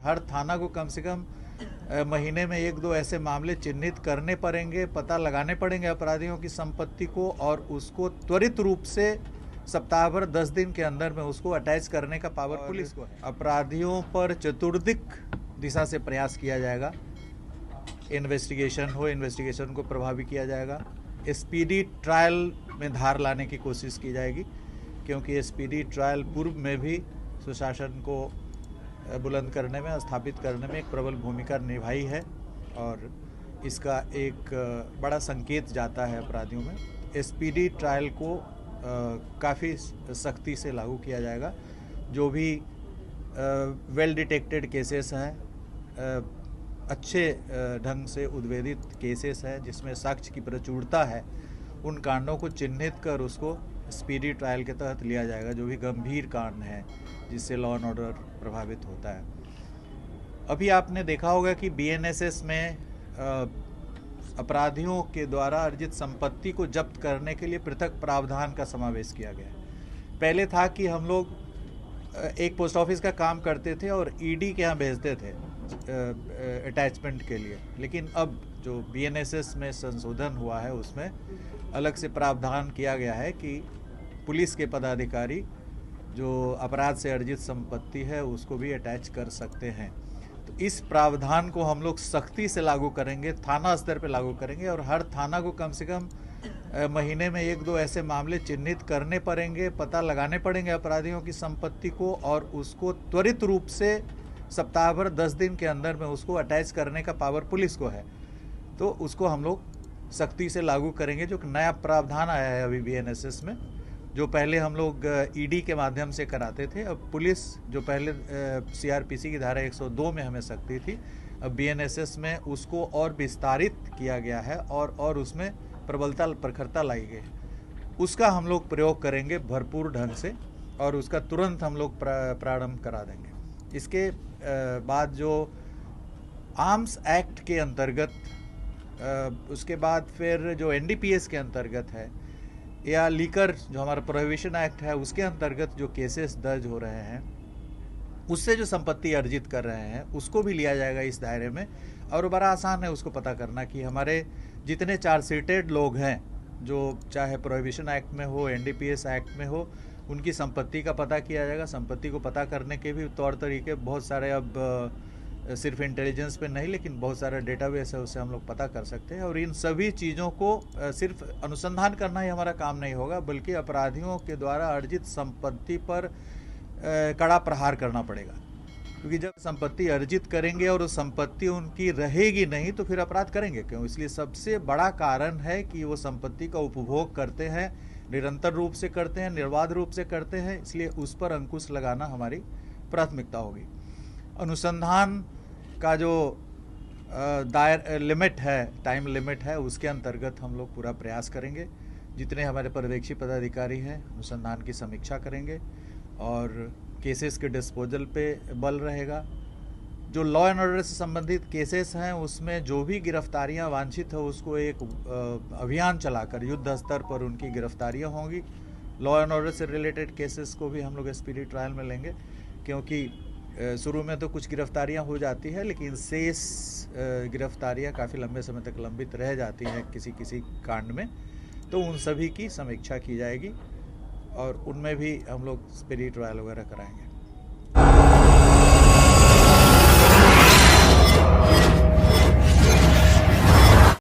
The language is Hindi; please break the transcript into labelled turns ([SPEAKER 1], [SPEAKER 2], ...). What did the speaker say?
[SPEAKER 1] हर थाना को कम से कम महीने में 1-2 ऐसे मामले चिन्हित करने पड़ेंगे, पता लगाने पड़ेंगे अपराधियों की संपत्ति को और उसको त्वरित रूप से सप्ताह भर 10 दिन के अंदर में उसको अटैच करने का पावर पुलिस को है। अपराधियों पर चतुर्दिक दिशा से प्रयास किया जाएगा। इन्वेस्टिगेशन को प्रभावी किया जाएगा। स्पीडी ट्रायल में धार लाने की कोशिश की जाएगी, क्योंकि स्पीडी ट्रायल पूर्व में भी सुशासन को बुलंद करने में, स्थापित करने में एक प्रबल भूमिका निभाई है और इसका एक बड़ा संकेत जाता है अपराधियों में। स्पीडी ट्रायल को काफ़ी सख्ती से लागू किया जाएगा। जो भी वेल डिटेक्टेड केसेस हैं, अच्छे ढंग से उद्वेदित केसेस हैं जिसमें साक्ष्य की प्रचुरता है, उन कांडों को चिन्हित कर उसको स्पीडी ट्रायल के तहत लिया जाएगा। जो भी गंभीर कांड हैं जिससे लॉ एंड ऑर्डर प्रभावित होता है। अभी आपने देखा होगा कि बीएनएसएस में अपराधियों के द्वारा अर्जित संपत्ति को जब्त करने के लिए पृथक प्रावधान का समावेश किया गया है। पहले था कि हम लोग एक पोस्ट ऑफिस का काम करते थे और ईडी के यहाँ भेजते थे अटैचमेंट के लिए, लेकिन अब जो बीएनएसएस में संशोधन हुआ है उसमें अलग से प्रावधान किया गया है कि पुलिस के पदाधिकारी जो अपराध से अर्जित संपत्ति है उसको भी अटैच कर सकते हैं। तो इस प्रावधान को हम लोग सख्ती से लागू करेंगे, थाना स्तर पे लागू करेंगे और हर थाना को कम से कम महीने में 1-2 ऐसे मामले चिन्हित करने पड़ेंगे, पता लगाने पड़ेंगे अपराधियों की संपत्ति को और उसको त्वरित रूप से सप्ताह भर 10 दिन के अंदर में उसको अटैच करने का पावर पुलिस को है। तो उसको हम लोग सख्ती से लागू करेंगे। जो नया प्रावधान आया है अभी बीएनएसएस में, जो पहले हम लोग ईडी के माध्यम से कराते थे, अब पुलिस जो पहले सीआरपीसी की धारा 102 में हमें सख्ती थी, अब बीएनएसएस में उसको और विस्तारित किया गया है और उसमें प्रबलता प्रखरता लाई गई है। उसका हम लोग प्रयोग करेंगे भरपूर ढंग से और उसका तुरंत हम लोग प्रारंभ करा देंगे। इसके बाद जो आर्म्स एक्ट के अंतर्गत, उसके बाद फिर जो एनडीपीएस के अंतर्गत है या लीकर जो हमारा प्रोहिबिशन एक्ट है उसके अंतर्गत जो केसेस दर्ज हो रहे हैं, उससे जो संपत्ति अर्जित कर रहे हैं उसको भी लिया जाएगा इस दायरे में। और बड़ा आसान है उसको पता करना कि हमारे जितने चार्जशीटेड लोग हैं, जो चाहे प्रोहिबिशन एक्ट में हो, एनडीपीएस एक्ट में हो, उनकी संपत्ति का पता किया जाएगा। संपत्ति को पता करने के भी तौर तरीके बहुत सारे, अब सिर्फ इंटेलिजेंस पे नहीं लेकिन बहुत सारा डेटाबेस है, उससे हम लोग पता कर सकते हैं। और इन सभी चीज़ों को सिर्फ अनुसंधान करना ही हमारा काम नहीं होगा, बल्कि अपराधियों के द्वारा अर्जित संपत्ति पर कड़ा प्रहार करना पड़ेगा। क्योंकि जब संपत्ति अर्जित करेंगे और उस संपत्ति उनकी रहेगी नहीं तो फिर अपराध करेंगे क्यों। इसलिए सबसे बड़ा कारण है कि वो संपत्ति का उपभोग करते हैं, निरंतर रूप से करते हैं, निर्बाध रूप से करते हैं। इसलिए उस पर अंकुश लगाना हमारी प्राथमिकता होगी। अनुसंधान का जो लिमिट है, टाइम लिमिट है, उसके अंतर्गत हम लोग पूरा प्रयास करेंगे। जितने हमारे पर्यवेक्षी पदाधिकारी हैं अनुसंधान की समीक्षा करेंगे और केसेस के डिस्पोजल पे बल रहेगा। जो लॉ एंड ऑर्डर से संबंधित केसेस हैं उसमें जो भी गिरफ्तारियां वांछित है उसको एक अभियान चलाकर युद्ध स्तर पर उनकी गिरफ्तारियां होंगी। लॉ एंड ऑर्डर से रिलेटेड केसेस को भी हम लोग स्पीडी ट्रायल में लेंगे, क्योंकि शुरू में तो कुछ गिरफ्तारियां हो जाती है लेकिन शेष गिरफ्तारियां काफ़ी लंबे समय तक लंबित रह जाती हैं किसी किसी कांड में। तो उन सभी की समीक्षा की जाएगी और उनमें भी हम लोग स्पीडी ट्रायल वगैरह कराएंगे।